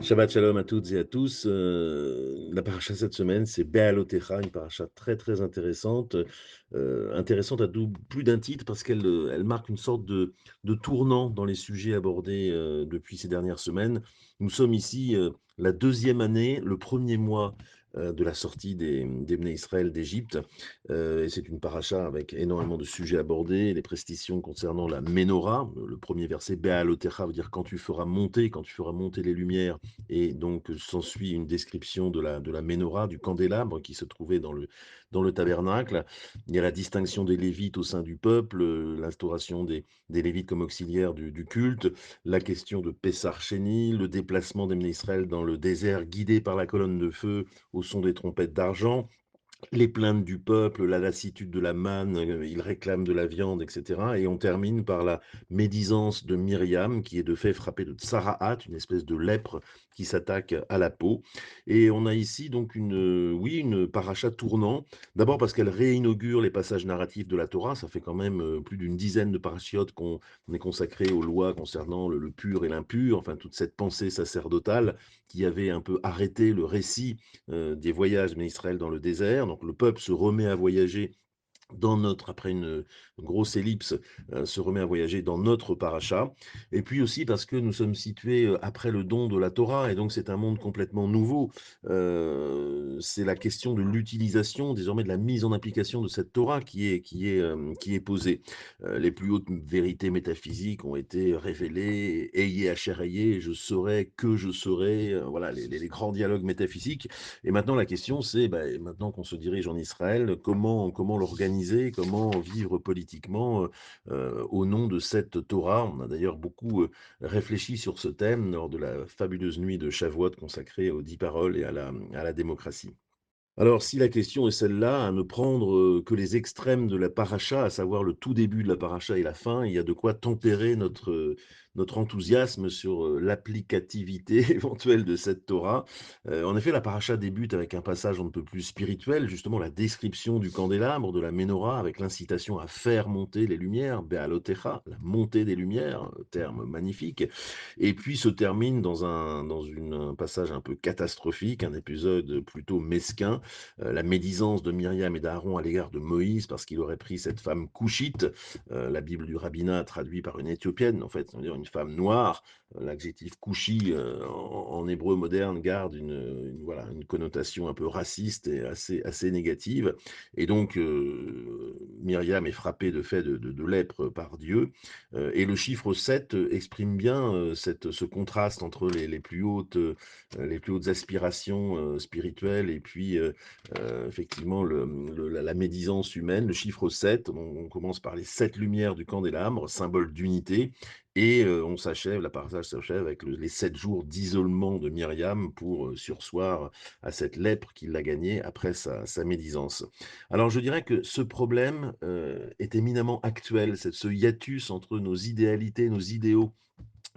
Shabbat shalom à toutes et à tous. La paracha cette semaine, c'est Be'alotecha, une paracha très, très intéressante, intéressante à plus d'un titre parce elle marque une sorte de tournant dans les sujets abordés, depuis ces dernières semaines. Nous sommes ici, la deuxième année, le premier mois, de la sortie des Bnei Israël d'Égypte, et c'est une paracha avec énormément de sujets abordés, les prescriptions concernant la Ménorah. Le 1er verset, Be'alotecha veut dire quand tu feras monter les lumières, et donc s'ensuit une description de la Ménorah, du candélabre qui se trouvait dans le tabernacle. Il y a la distinction des Lévites au sein du peuple, l'instauration des Lévites comme auxiliaires du culte, la question de Pessar Chéni, le déplacement des Israël dans le désert guidé par la colonne de feu au son des trompettes d'argent, les plaintes du peuple, la lassitude de la manne, ils réclament de la viande, et cetera, et on termine par la médisance de Myriam, qui est de fait frappée de tsaraat, une espèce de lèpre qui s'attaque à la peau. Et on a ici donc une paracha tournant. D'abord parce qu'elle réinaugure les passages narratifs de la Torah. Ça fait quand même plus d'une dizaine de parachiotes qu'on est consacrés aux lois concernant le pur et l'impur, enfin toute cette pensée sacerdotale qui avait un peu arrêté le récit des voyages d'Israël dans le désert. Donc le peuple se remet à voyager après une grosse ellipse, se remet à voyager dans notre paracha. Et puis aussi parce que nous sommes situés, après le don de la Torah, et donc c'est un monde complètement nouveau. C'est la question de l'utilisation, désormais de la mise en application de cette Torah qui est posée. Les plus hautes vérités métaphysiques ont été révélées: «Ayez Asher ayez, je serai que je serai», voilà les grands dialogues métaphysiques. Et maintenant la question c'est, maintenant qu'on se dirige en Israël, comment l'organiser? Comment vivre politiquement, au nom de cette Torah? On a d'ailleurs beaucoup, réfléchi sur ce thème lors de la fabuleuse nuit de Shavuot consacrée aux 10 paroles et à la démocratie. Alors, si la question est celle-là, à ne prendre, que les extrêmes de la paracha, à savoir le tout début de la paracha et la fin, il y a de quoi tempérer notre enthousiasme sur, l'applicativité éventuelle de cette Torah. En effet, la paracha débute avec un passage on ne peut plus spirituel, justement la description du candélabre, de la Ménorah, avec l'incitation à faire monter les lumières, Be'alotecha, la montée des lumières, terme magnifique. Et puis se termine un passage un peu catastrophique, un épisode plutôt mesquin, la médisance de Myriam et d'Aaron à l'égard de Moïse parce qu'il aurait pris cette femme couchite. La Bible du rabbinat traduit par une Éthiopienne, en fait, ça veut dire une femme noire. L'adjectif couchi en hébreu moderne garde voilà, une connotation un peu raciste et assez négative. Et donc, Myriam est frappée de fait de lèpre par Dieu. Et le chiffre 7 exprime bien ce contraste entre les plus hautes aspirations spirituelles et puis effectivement la médisance humaine. Le chiffre 7, on commence par les 7 lumières du candélabre, symbole d'unité, et la partage s'achève avec les 7 jours d'isolement de Myriam pour surseoir à cette lèpre qui l'a gagnée après sa médisance. Alors je dirais que ce problème est éminemment actuel, ce hiatus entre nos idéalités, nos idéaux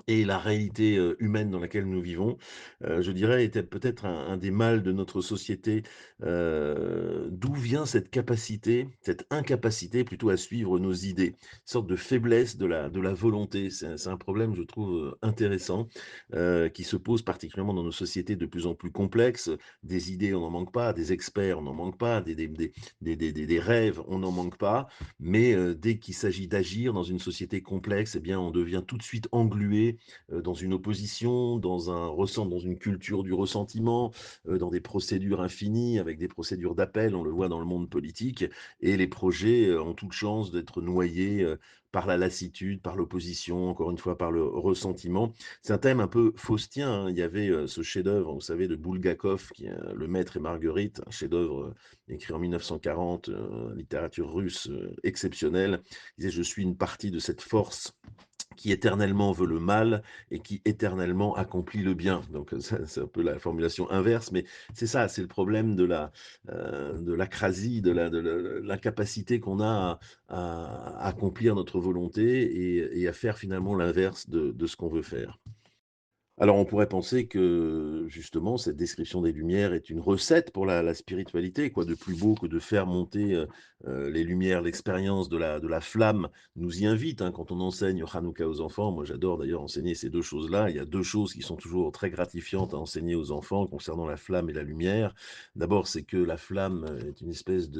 et la réalité, humaine dans laquelle nous vivons, je dirais, était peut-être un des mâles de notre société. D'où vient cette incapacité plutôt à suivre nos idées? Une sorte de faiblesse de la volonté. C'est un problème, je trouve, intéressant, qui se pose particulièrement dans nos sociétés de plus en plus complexes. Des idées, on n'en manque pas, des experts, on n'en manque pas, des rêves, on n'en manque pas. Mais dès qu'il s'agit d'agir dans une société complexe, eh bien, on devient tout de suite englué dans une opposition, dans une culture du ressentiment, dans des procédures infinies, avec des procédures d'appel, on le voit dans le monde politique, et les projets ont toute chance d'être noyés par la lassitude, par l'opposition, encore une fois par le ressentiment. C'est un thème un peu faustien, hein. Il y avait ce chef-d'œuvre, vous savez, de Bulgakov, qui est Le Maître et Marguerite, un chef-d'œuvre écrit en 1940, littérature russe exceptionnelle. Il disait: «Je suis une partie de cette force qui éternellement veut le mal et qui éternellement accomplit le bien». Donc ça, c'est un peu la formulation inverse, mais c'est ça, c'est le problème de l'acrasie, de l'incapacité qu'on a à accomplir notre volonté et à faire finalement l'inverse de ce qu'on veut faire. Alors, on pourrait penser que, justement, cette description des lumières est une recette pour la spiritualité, quoi. De plus beau que de faire monter, les lumières, l'expérience de la flamme nous y invite, hein, quand on enseigne Hanouka aux enfants. Moi, j'adore d'ailleurs enseigner ces 2 choses-là. Il y a 2 choses qui sont toujours très gratifiantes à enseigner aux enfants concernant la flamme et la lumière. D'abord, c'est que la flamme, est une espèce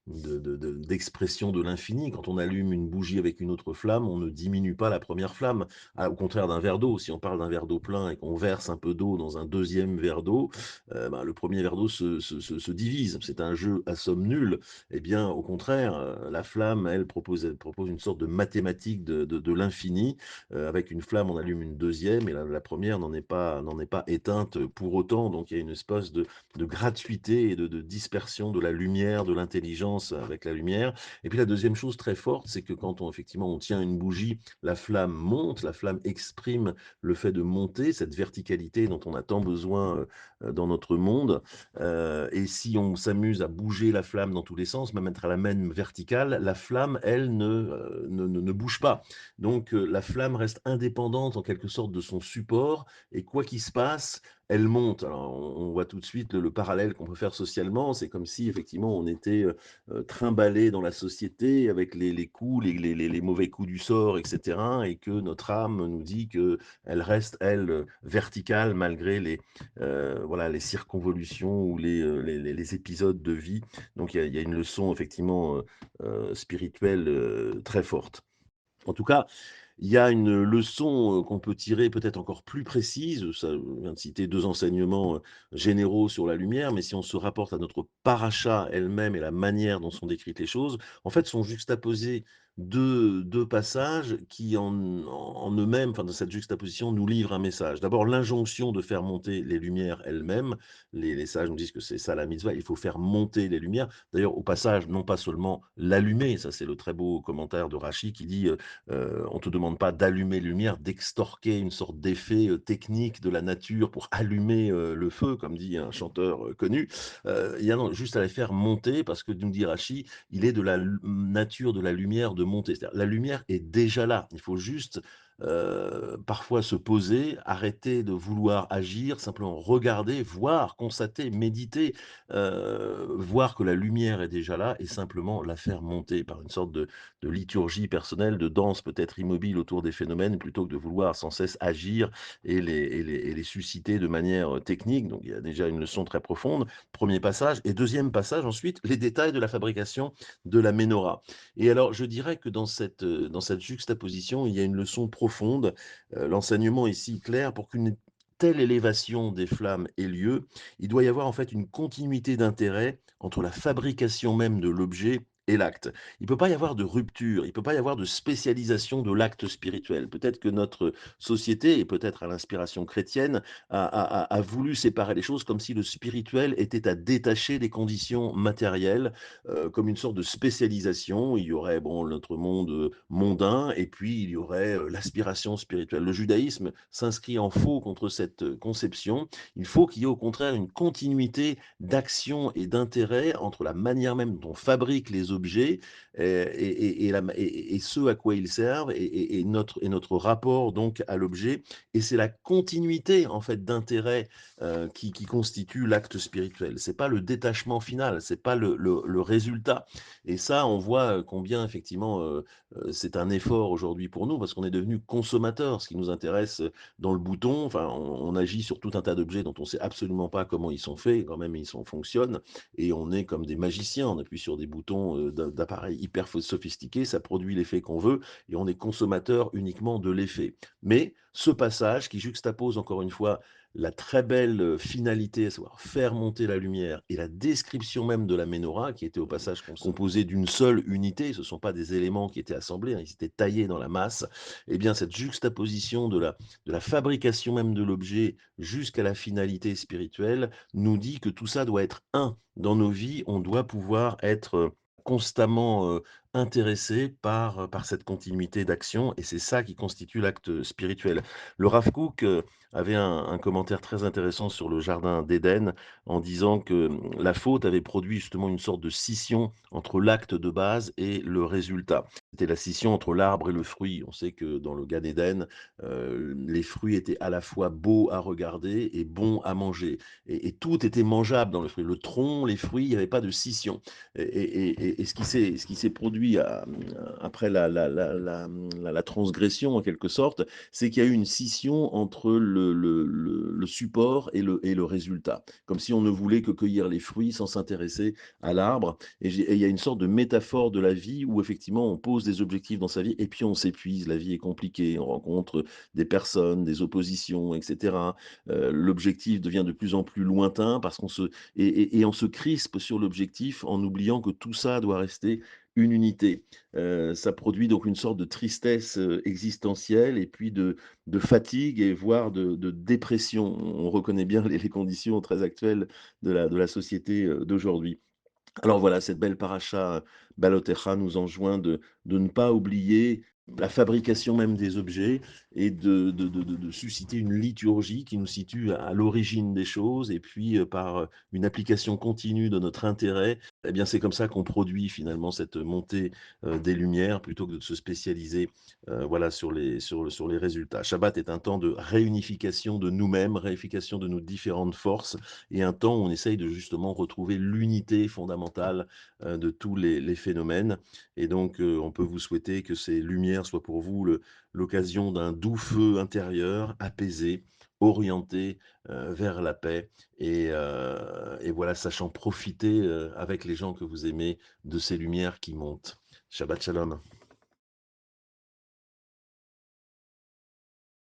d'expression de l'infini. Quand on allume une bougie avec une autre flamme, on ne diminue pas la première flamme. Ah, au contraire d'un verre d'eau, si on parle d'un verre d'eau plein et qu'on verse un peu d'eau dans un deuxième verre d'eau, ben, le premier verre d'eau se divise. C'est un jeu à somme nulle. Eh bien, au contraire, la flamme, elle propose une sorte de mathématique de l'infini. Avec une flamme, on allume une deuxième et la 1re n'en est pas éteinte pour autant. Donc il y a une espèce de gratuité et de dispersion de la lumière, de l'intelligence avec la lumière. Et puis la deuxième chose très forte, c'est que quand on effectivement, on tient une bougie, la flamme monte, la flamme exprime le fait de monter, cette verticalité dont on a tant besoin, dans notre monde. Et si on s'amuse à bouger la flamme dans tous les sens, même être à la même verticale, la flamme, elle, ne bouge pas. Donc, la flamme reste indépendante en quelque sorte de son support et quoi qu'il se passe, elle monte. Alors on voit tout de suite le parallèle qu'on peut faire socialement. C'est comme si effectivement on était, trimballés dans la société avec les coups, les mauvais coups du sort et cetera et que notre âme nous dit qu'elle reste, elle, verticale malgré voilà, les circonvolutions ou les épisodes de vie. Donc il y a une leçon effectivement, spirituelle, très forte. En tout cas, il y a une leçon, qu'on peut tirer peut-être encore plus précise. Ça, je viens de citer 2 enseignements, généraux sur la lumière, mais si on se rapporte à notre paracha elle-même et la manière dont sont décrites les choses, en fait, sont juxtaposés deux passages qui en eux-mêmes, enfin, dans cette juxtaposition, nous livrent un message. D'abord, l'injonction de faire monter les lumières elles-mêmes. Les sages nous disent que c'est ça la mitzvah, il faut faire monter les lumières. D'ailleurs, au passage, non pas seulement l'allumer, ça c'est le très beau commentaire de Rachi qui dit, on te demande pas d'allumer les lumières, d'extorquer une sorte d'effet, technique de la nature pour allumer, le feu, comme dit un chanteur, connu. Il y a non, juste à les faire monter parce que nous dit Rachi, il est de la nature de la lumière de monter. C'est-à-dire la lumière est déjà là. Il faut juste, parfois se poser, arrêter de vouloir agir, simplement regarder, voir, constater, méditer, voir que la lumière est déjà là et simplement la faire monter par une sorte de liturgie personnelle, de danse peut-être immobile autour des phénomènes, plutôt que de vouloir sans cesse agir et les susciter de manière technique. Donc il y a déjà une leçon très profonde, premier passage. Et deuxième passage ensuite, les détails de la fabrication de la menorah. Et alors je dirais que dans cette juxtaposition, il y a une leçon profonde. L'enseignement est si clair pour qu'une telle élévation des flammes ait lieu, il doit y avoir en fait une continuité d'intérêt entre la fabrication même de l'objet et l'acte. Il ne peut pas y avoir de rupture, il ne peut pas y avoir de spécialisation de l'acte spirituel. Peut-être que notre société, et peut-être à l'inspiration chrétienne, a voulu séparer les choses comme si le spirituel était à détacher des conditions matérielles, comme une sorte de spécialisation. Il y aurait bon, notre monde mondain, et puis il y aurait l'aspiration spirituelle. Le judaïsme s'inscrit en faux contre cette conception. Il faut qu'il y ait au contraire une continuité d'action et d'intérêt entre la manière même dont on fabrique les objets et ce à quoi ils servent et notre rapport donc à l'objet. Et c'est la continuité en fait d'intérêt qui constitue l'acte spirituel. C'est pas le détachement final, c'est pas le résultat. Et ça, on voit combien effectivement c'est un effort aujourd'hui pour nous parce qu'on est devenu consommateur. Ce qui nous intéresse dans le bouton, enfin, on agit sur tout un tas d'objets dont on sait absolument pas comment ils sont faits, quand même fonctionnent, et on est comme des magiciens. On appuie sur des boutons d'appareils hyper sophistiqués, ça produit l'effet qu'on veut, et on est consommateur uniquement de l'effet. Mais ce passage qui juxtapose encore une fois la très belle, finalité, à savoir faire monter la lumière et la description même de la menorah qui était au passage composée d'une seule unité, ce ne sont pas des éléments qui étaient assemblés, hein, ils étaient taillés dans la masse. Eh bien cette juxtaposition de la fabrication même de l'objet jusqu'à la finalité spirituelle nous dit que tout ça doit être un. Dans nos vies, on doit pouvoir être, constamment, intéressé par cette continuité d'action et c'est ça qui constitue l'acte spirituel. Le Rav Kook, avait un commentaire très intéressant sur le jardin d'Éden en disant que, la faute avait produit justement une sorte de scission entre l'acte de base et le résultat. C'était la scission entre l'arbre et le fruit. On sait que dans le Gan Éden, les fruits étaient à la fois beaux à regarder et bons à manger et tout était mangeable dans le fruit. Le tronc, les fruits, il y avait pas de scission et ce qui s'est produit après la transgression en quelque sorte, c'est qu'il y a eu une scission entre le support et le résultat. Comme si on ne voulait que cueillir les fruits sans s'intéresser à l'arbre et il y a une sorte de métaphore de la vie où effectivement on pose des objectifs dans sa vie et puis on s'épuise, la vie est compliquée, on rencontre des personnes, des oppositions, et cetera. L'objectif devient de plus en plus lointain parce qu'on se et on se crispe sur l'objectif en oubliant que tout ça doit rester une unité. Ça produit donc une sorte de tristesse, existentielle et puis de fatigue et voire de dépression. On reconnaît bien les conditions très actuelles de la société, d'aujourd'hui. Alors voilà, cette belle paracha Balotecha nous enjoint de ne pas oublier la fabrication même des objets et de susciter une liturgie qui nous situe à l'origine des choses et puis, par, une application continue de notre intérêt, eh bien, c'est comme ça qu'on produit finalement cette montée, des lumières plutôt que de se spécialiser, voilà, sur les résultats. Shabbat est un temps de réunification de nous-mêmes, réunification de nos différentes forces et un temps où on essaye de justement retrouver l'unité fondamentale, de tous les phénomènes et donc on peut vous souhaiter que ces lumières soient pour vous l'occasion d'un doux feu intérieur, apaisé, orienté, vers la paix et voilà, sachant profiter, avec les gens que vous aimez de ces lumières qui montent. Shabbat shalom.